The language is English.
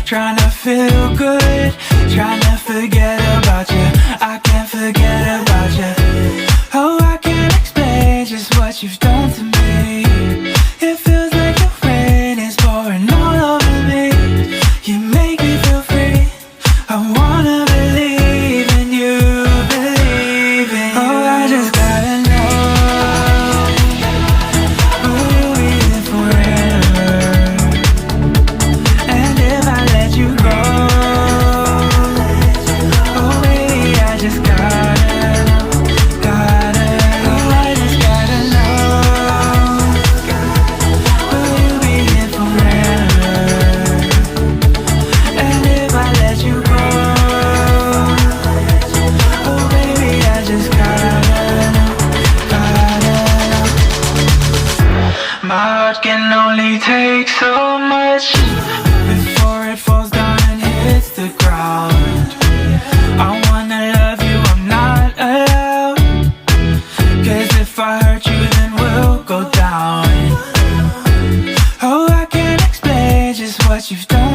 trying to feel good, trying to forget about you. I can't forget about you. Oh, I can't explain just what you've done to me. It feels like the rain is pouring all over me. You make me feel free. I wanna believe in you, believe in you. Oh, I just gotta know, will you be there forever? And if I let you go, oh baby, I just gotta know, oh I just gotta know, will you be here forever? And if I let you go, oh baby, I just gotta know. My heart can only take so much before it falls down and hits the ground. I wanna love you, I'm not allowed, 'cause if I hurt you then we'll go down. Oh, I can't explain just what you've done